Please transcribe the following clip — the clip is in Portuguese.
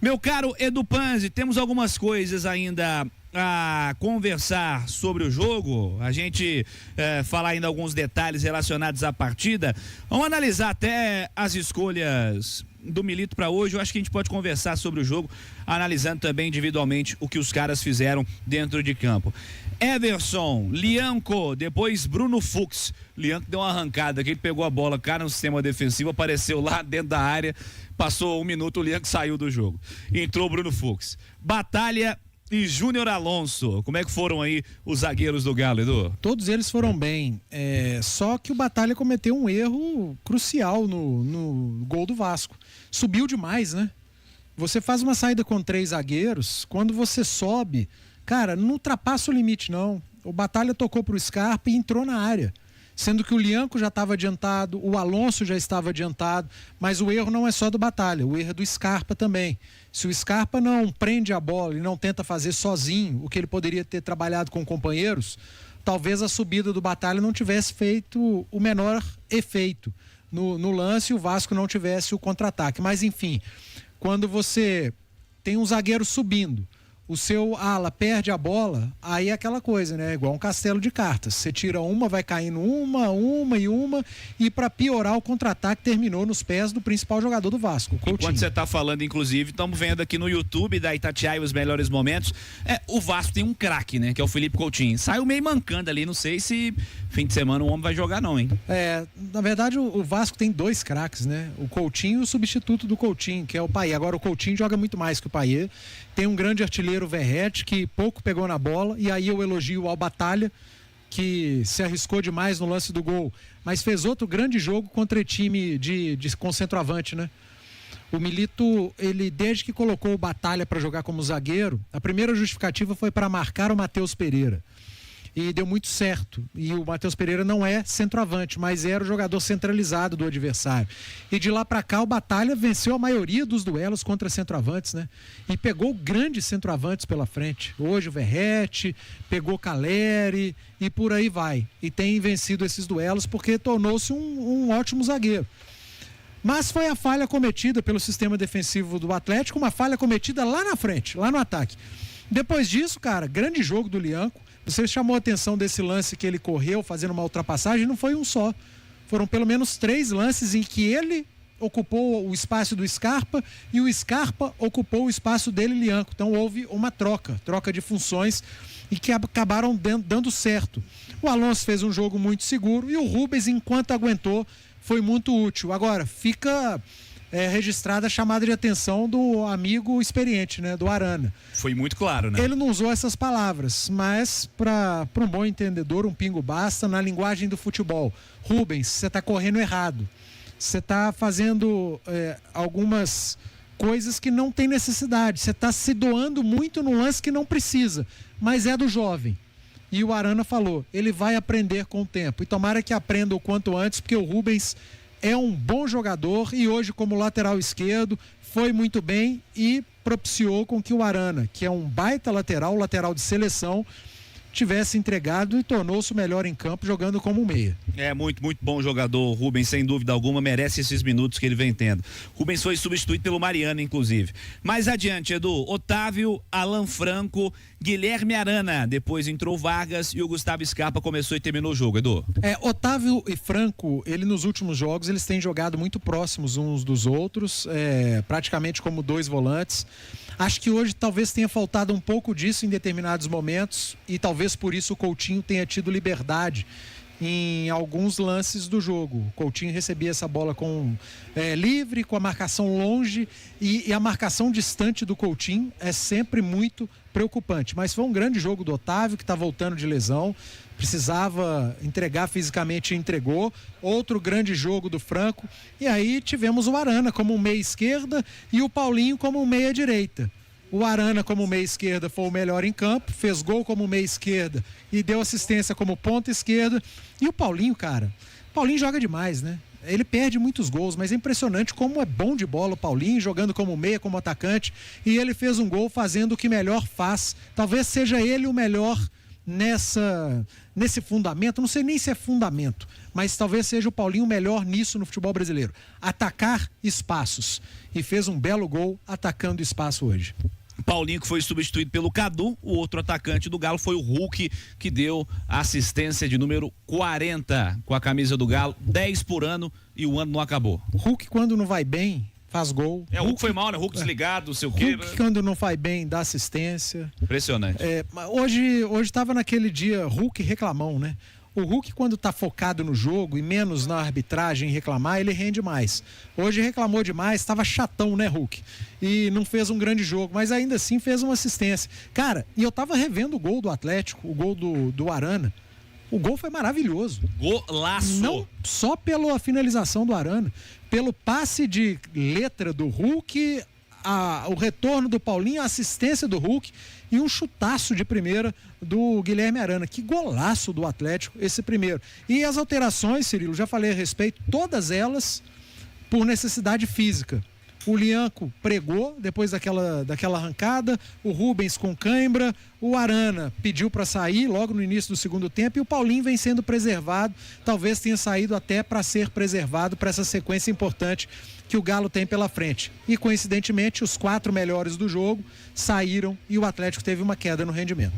Meu caro Edu Panzi, temos algumas coisas ainda a conversar sobre o jogo, a gente falar ainda alguns detalhes relacionados à partida. Vamos analisar até as escolhas do Milito para hoje. Eu acho que a gente pode conversar sobre o jogo, analisando também individualmente o que os caras fizeram dentro de campo. Everson, Lianco, depois Bruno Fux. Lianco deu uma arrancada que ele pegou a bola, cara, no sistema defensivo, apareceu lá dentro da área, passou 1 minuto, o Lianco saiu do jogo. Entrou o Bruno Fux. Batalha e Júnior Alonso. Como é que foram aí os zagueiros do Galo, Edu? Todos eles foram bem, só que o Batalha cometeu um erro crucial no gol do Vasco. Subiu demais, né? Você faz uma saída com 3 zagueiros, quando você sobe, cara, não ultrapassa o limite não. O Batalha tocou pro Scarpa e entrou na área. Sendo que o Lianco já estava adiantado, o Alonso já estava adiantado, mas o erro não é só do Batalha, o erro é do Scarpa também. Se o Scarpa não prende a bola e não tenta fazer sozinho o que ele poderia ter trabalhado com companheiros, talvez a subida do Batalha não tivesse feito o menor efeito no lance e o Vasco não tivesse o contra-ataque. Mas enfim, quando você tem um zagueiro subindo, o seu ala perde a bola, aí é aquela coisa, né? Igual um castelo de cartas. Você tira uma, vai caindo uma, e para piorar, o contra-ataque terminou nos pés do principal jogador do Vasco, o Coutinho. Enquanto você tá falando, inclusive, estamos vendo aqui no YouTube da Itatiaia os melhores momentos. O Vasco tem um craque, né? Que é o Felipe Coutinho. Saiu meio mancando ali, não sei se fim de semana o homem vai jogar não, hein? Na verdade, o Vasco tem 2 craques, né? O Coutinho e o substituto do Coutinho, que é o Payet. Agora, o Coutinho joga muito mais que o Payet. Tem um grande artilheiro, o Verratti, que pouco pegou na bola, e aí eu elogio ao Batalha, que se arriscou demais no lance do gol, mas fez outro grande jogo contra time com centroavante, né? O Milito, ele desde que colocou o Batalha para jogar como zagueiro, a primeira justificativa foi para marcar o Matheus Pereira. E deu muito certo. E o Matheus Pereira não é centroavante, mas era o jogador centralizado do adversário. E de lá para cá o Batalha venceu a maioria dos duelos contra centroavantes, né? E pegou grandes centroavantes pela frente. Hoje o Verratti, pegou Caleri e por aí vai. E tem vencido esses duelos porque tornou-se um ótimo zagueiro. Mas foi a falha cometida pelo sistema defensivo do Atlético, uma falha cometida lá na frente, lá no ataque. Depois disso, cara, grande jogo do Lianco. Você chamou a atenção desse lance que ele correu fazendo uma ultrapassagem, não foi um só. Foram pelo menos 3 lances em que ele ocupou o espaço do Scarpa e o Scarpa ocupou o espaço dele, Lianco. Então houve uma troca de funções e que acabaram dando certo. O Alonso fez um jogo muito seguro e o Rubens, enquanto aguentou, foi muito útil. Agora, fica registrada a chamada de atenção do amigo experiente, né, do Arana. Foi muito claro, né? Ele não usou essas palavras, mas para um bom entendedor, um pingo basta na linguagem do futebol. Rubens, você está correndo errado. Você está fazendo algumas coisas que não tem necessidade. Você está se doando muito no lance que não precisa, mas é do jovem. E o Arana falou, ele vai aprender com o tempo. E tomara que aprenda o quanto antes, porque o Rubens é um bom jogador e hoje como lateral esquerdo foi muito bem e propiciou com que o Arana, que é um baita lateral de seleção, tivesse entregado e tornou-se o melhor em campo jogando como um meia. Muito bom jogador, Rubens, sem dúvida alguma, merece esses minutos que ele vem tendo. Rubens foi substituído pelo Mariano, inclusive. Mais adiante, Edu, Otávio, Alan Franco, Guilherme Arana, depois entrou Vargas e o Gustavo Scarpa começou e terminou o jogo, Edu. Otávio e Franco, nos últimos jogos, eles têm jogado muito próximos uns dos outros, praticamente como 2 volantes. Acho que hoje talvez tenha faltado um pouco disso em determinados momentos e talvez por isso o Coutinho tenha tido liberdade em alguns lances do jogo. O Coutinho recebia essa bola livre, com a marcação longe e a marcação distante do Coutinho é sempre muito preocupante. Mas foi um grande jogo do Otávio, que está voltando de lesão, precisava entregar fisicamente e entregou. Outro grande jogo do Franco. E aí tivemos o Arana como um meia esquerda e o Paulinho como um meia direita. O Arana como meia esquerda foi o melhor em campo, fez gol como meia esquerda e deu assistência como ponta esquerda. E o Paulinho, cara, Paulinho joga demais, né? Ele perde muitos gols, mas é impressionante como é bom de bola o Paulinho, jogando como meia, como atacante. E ele fez um gol fazendo o que melhor faz. Talvez seja ele o melhor nesse fundamento, não sei nem se é fundamento, mas talvez seja o Paulinho melhor nisso no futebol brasileiro. Atacar espaços. E fez um belo gol atacando espaço hoje. Paulinho, que foi substituído pelo Cadu. O outro atacante do Galo foi o Hulk, que deu a assistência de número 40 com a camisa do Galo, 10 por ano, e o ano não acabou. Hulk, quando não vai bem, faz gol. O Hulk foi mal, né? Hulk desligado, não sei o quê. Hulk, quando não vai bem, dá assistência. Impressionante. Hoje estava naquele dia Hulk reclamão, né? O Hulk, quando tá focado no jogo e menos na arbitragem reclamar, ele rende mais. Hoje reclamou demais, estava chatão, né, Hulk? E não fez um grande jogo, mas ainda assim fez uma assistência. Cara, e eu tava revendo o gol do Atlético, o gol do Arana. O gol foi maravilhoso. Golaço! Não só pela finalização do Arana, pelo passe de letra do Hulk, o retorno do Paulinho, a assistência do Hulk e um chutaço de primeira do Guilherme Arana. Que golaço do Atlético, esse primeiro. E as alterações, Cirilo, já falei a respeito, todas elas por necessidade física. O Lianco pregou depois daquela arrancada, o Rubens com cãibra, o Arana pediu para sair logo no início do segundo tempo e o Paulinho vem sendo preservado, talvez tenha saído até para ser preservado para essa sequência importante que o Galo tem pela frente. E coincidentemente os 4 melhores do jogo saíram e o Atlético teve uma queda no rendimento.